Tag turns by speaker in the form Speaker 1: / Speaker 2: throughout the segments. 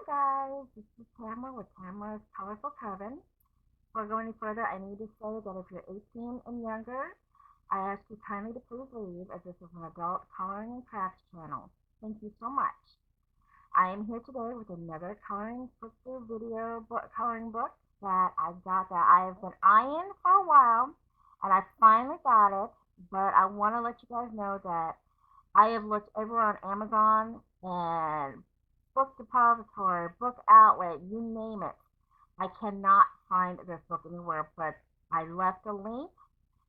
Speaker 1: guys, this is Tamara with Tamara's Colorful Coven. Before going any further, I need to say that if you're 18 and younger, I ask you kindly to please leave, as this is an adult coloring and crafts channel. Thank you so much. I am here today with another coloring coloring book that I have been eyeing for a while, and I finally got it. But I want to let you guys know that I have looked everywhere on Amazon and book depository, book outlet, you name it. I cannot find this book anywhere, but I left a link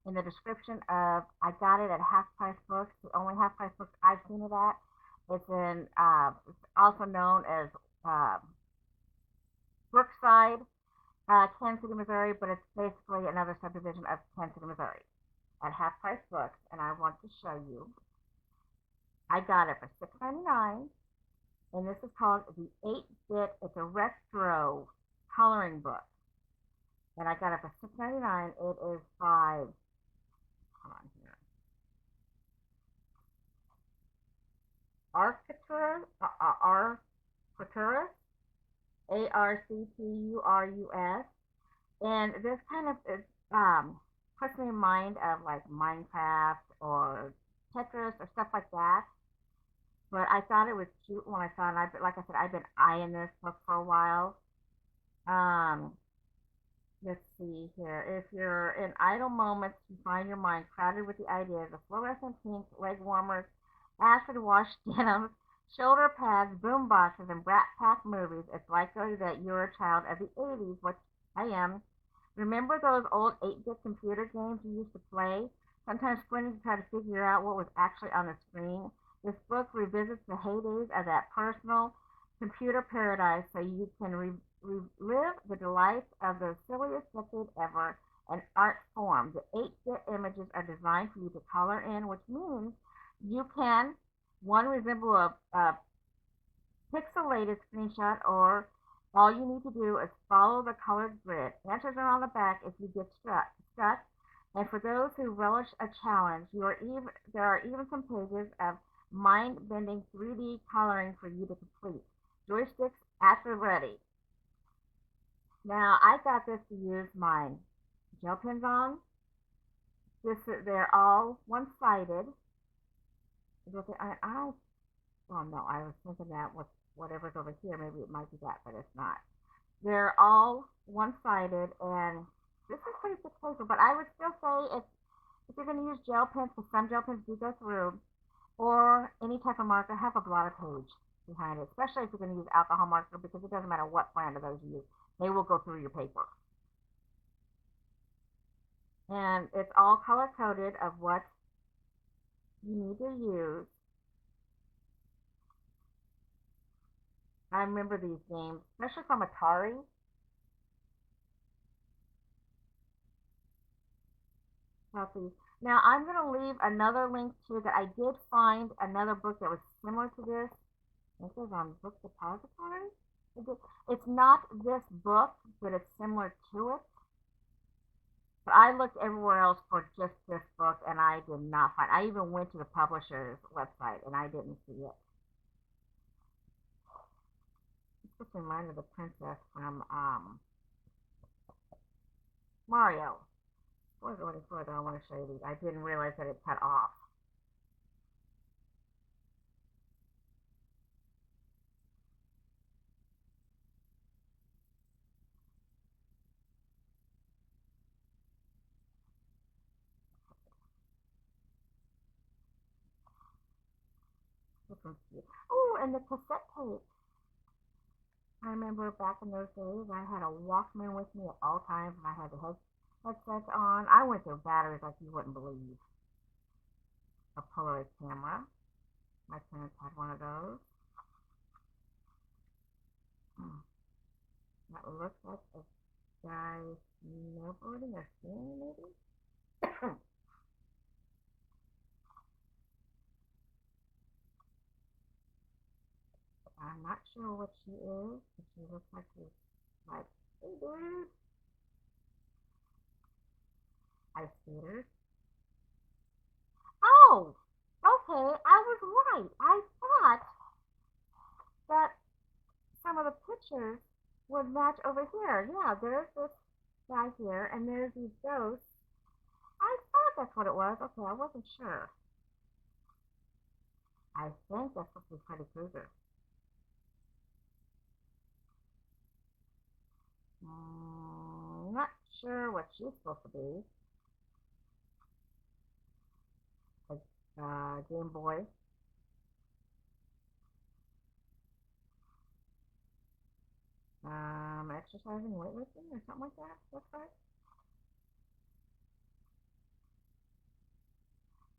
Speaker 1: in the description of, I got it at Half Price Books, the only Half Price Books I've seen it at. It's also known as Brookside, Kansas City, Missouri, but it's basically another subdivision of Kansas City, Missouri at Half Price Books, and I want to show you. I got it for $6.99. And this is called the 8-Bit, it's a retro coloring book. And I got it for $6.99. It is by, hold on here, Arcturus, Arcturus. And this kind of puts me in mind of like Minecraft or Tetris or stuff like that. But I thought it was cute when I saw it. Like I said, I've been eyeing this book for a while. Let's see here. If you're in idle moments, you find your mind crowded with the ideas of fluorescent pink, leg warmers, acid wash denims, shoulder pads, boomboxes, and Brat Pack movies, it's likely that you're a child of the 80s, which I am. Remember those old 8-bit computer games you used to play? Sometimes squinting to try to figure out what was actually on the screen. This book revisits the heydays of that personal computer paradise so you can relive the delights of the silliest decade ever in art form. The 8-bit images are designed for you to color in, which means you can, one, resemble a pixelated screenshot, or all you need to do is follow the colored grid. Answers are on the back if you get stuck. And for those who relish a challenge, there are even some pages of mind-bending 3D coloring for you to complete. Joysticks at the ready. Now, I got this to use my gel pens on. They're all one-sided. Well, no, I was thinking that with whatever's over here, maybe it might be that, but it's not. They're all one-sided, and this is pretty thick paper, but I would still say if you're going to use gel pens, because some gel pens do go through, or any type of marker, have a blotter page behind it, especially if you're going to use alcohol marker, because it doesn't matter what brand of those you use. They will go through your paper. And it's all color-coded of what you need to use. I remember these games, especially from Atari. Now, I'm going to leave another link to that. I did find another book that was similar to this. I think it was on Book Depository. It's not this book, but it's similar to it. But I looked everywhere else for just this book, and I did not find it. I even went to the publisher's website, and I didn't see it. It's just a reminder of the princess from Mario. Before I go any further, I want to show you these. I didn't realize that it cut off. Oh, and the cassette tape. I remember back in those days, I had a Walkman with me at all times, and I had the headsets on. I went through batteries like you wouldn't believe. A Polaroid camera. My parents had one of those. That looks like a guy snowboarding or skiing, maybe? I'm not sure what she is, but she looks like she's like, hey dude. Ice skaters. Oh, okay, I was right. I thought that some of the pictures would match over here. Yeah, there's this guy here, and there's these ghosts. I thought that's what it was. Okay, I wasn't sure. I think that's supposed to be Freddy Krueger. Not sure what she's supposed to be. Game Boy. Exercising, weightlifting, or something like that. That's right.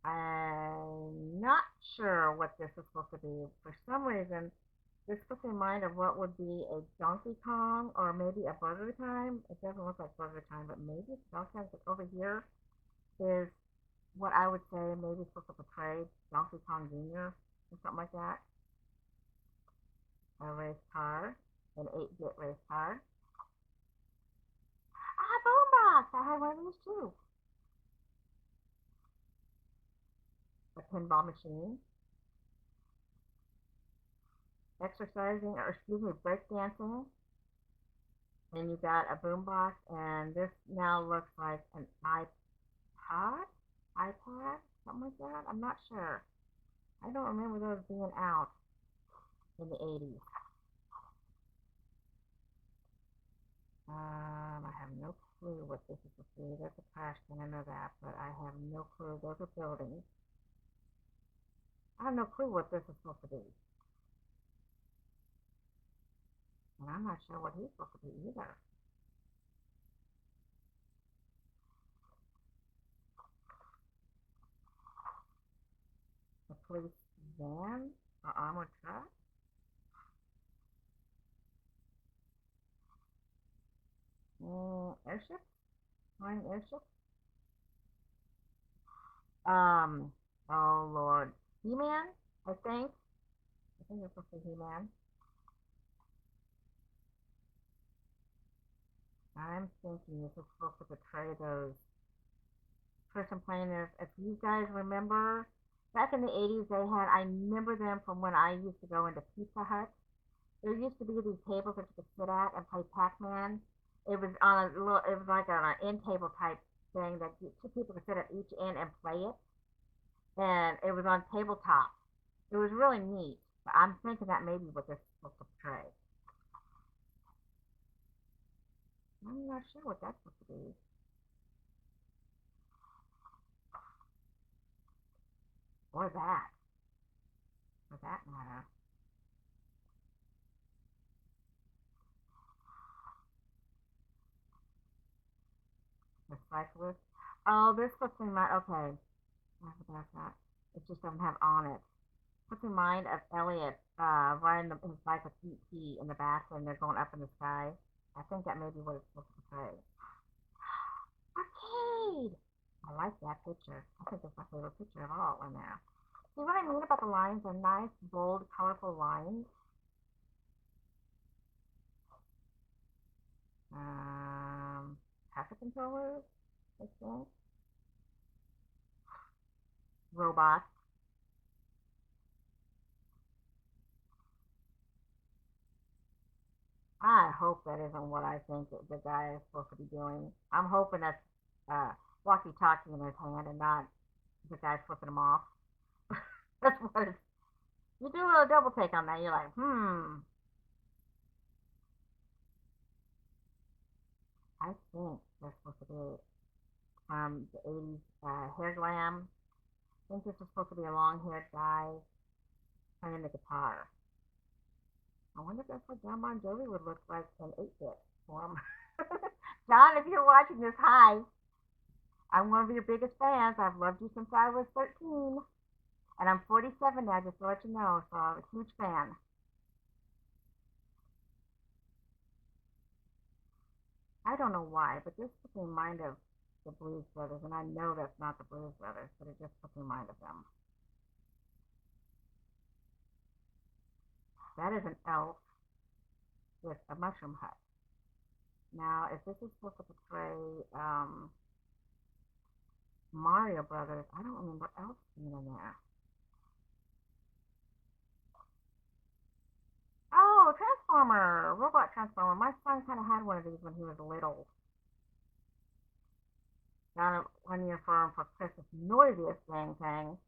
Speaker 1: I'm not sure what this is supposed to be. For some reason, this puts in mind of what would be a Donkey Kong or maybe a Burger Time. It doesn't look like Burger Time, but maybe it's Donkey Kong. Over here is what I would say maybe supposed to portray Donkey Kong Jr. or something like that. A race car, an 8-bit race car. Boombox! I had one of these too. A pinball machine. Exercising, or excuse me, breakdancing. And you got a boombox, and this now looks like an iPod, something like that. I'm not sure. I don't remember those being out in the 80s. I have no clue what this is supposed to be. That's a trash can, I know that, but I have no clue. Those are buildings. I have no clue what this is supposed to be. And I'm not sure what he's supposed to be either. A police van or armored truck. Airship? Flying airship? Oh Lord. He-Man, I think. I think it's supposed to be He-Man. I'm thinking this is supposed to portray those person playing this. If you guys remember, back in the 80s, I remember them from when I used to go into Pizza Hut. There used to be these tables that you could sit at and play PacMan. It was like on an end table type thing that two people could sit at each end and play it. And it was on tabletop. It was really neat. But I'm thinking that may be what this is supposed to portray. I'm not sure what that's supposed to be. Or that. For that matter. The cyclist. Oh, this puts in mind. Okay. About that. It just doesn't have on it. Puts in mind of Elliot riding his bike with E.T. in the back when they're going up in the sky. I think that may be what it's supposed to say. Arcade! I like that picture. I think that's my favorite picture of all in there. See what I mean about the lines? They're nice, bold, colorful lines. Packet controllers, I think. Robots. I hope that isn't what I think the guy is supposed to be doing. I'm hoping that's walkie-talkie in his hand and not the guy flipping him off. That's what it's. You do a little double take on that. You're like, I think that's supposed to be from the 80s hair glam. I think this is supposed to be a long-haired guy playing the guitar. I wonder if that's what John Bon Jovi would look like in 8-bit form. John, if you're watching this, hi. I'm one of your biggest fans. I've loved you since I was 13. And I'm 47 now, just to let you know, so I'm a huge fan. I don't know why, but this puts me in mind of the Blues Brothers, and I know that's not the Blues Brothers, but it just puts me in mind of them. That is an elf with a mushroom hut. Now, if this is supposed to portray Mario Brothers, I don't remember elf being in there. Oh, robot transformer. My son kind of had one of these when he was little. Got it 1 year for him for Christmas. Noisiest dang thing.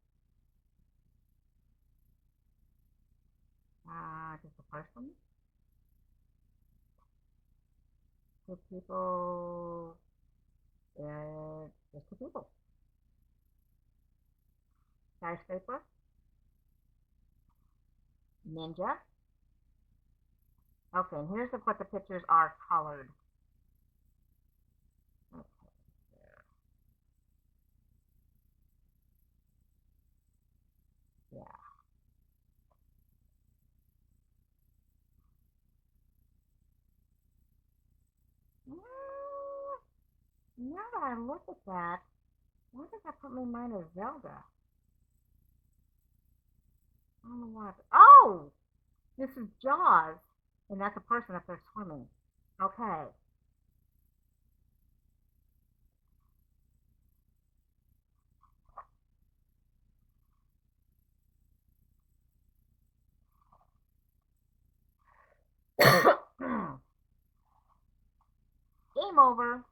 Speaker 1: Just a person. Two people. Just two people. Skyscraper. Ninja. Okay, and here's what the pictures are colored. Okay, there. Yeah. Now that I look at that, why does that put me in mind of Zelda? I don't know why. Oh! This is Jaws, and that's a person up there swimming. Okay. Game over.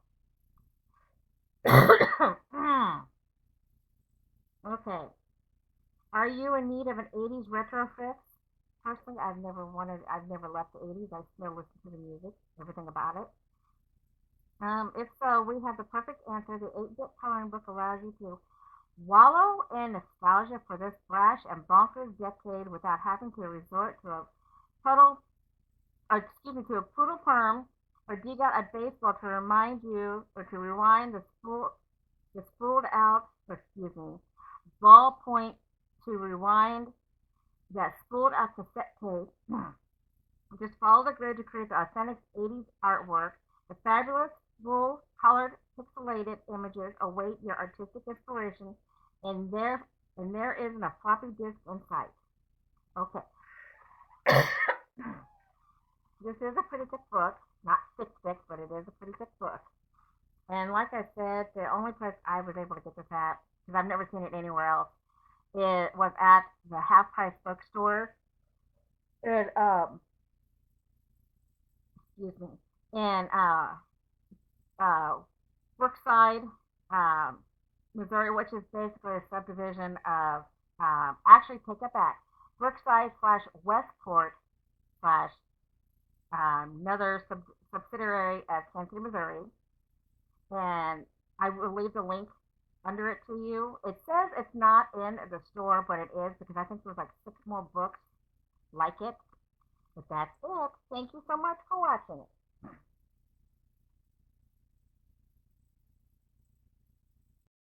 Speaker 1: Okay. Are you in need of an 80s retrofit? Personally, I've never left the 80s. I still listen to the music, everything about it. If so, we have the perfect answer. The 8-bit coloring book allows you to wallow in nostalgia for this brash and bonkers decade without having to resort to a puddle, to a poodle perm or dig out a baseball to remind you or to rewind the spooled out, ballpoint to rewind that spooled out cassette tape. Just follow the grid to create the authentic 80s artwork. The fabulous, full, colored, pixelated images await your artistic inspiration, and there isn't a floppy disk in sight. Okay. This is a pretty thick book. Not thick, but it is a pretty thick book. And like I said, the only place I was able to get this at, because I've never seen it anywhere else, it was at the Half Price bookstore. It excuse me, in Brookside, Missouri, which is basically a subdivision of, actually take that back, Brookside slash Westport slash another subsidiary of Kansas City, Missouri. And I will leave the link under it to you. It says it's not in the store, but it is because I think there's like 6 more books like it. But that's it. Thank you so much for watching it.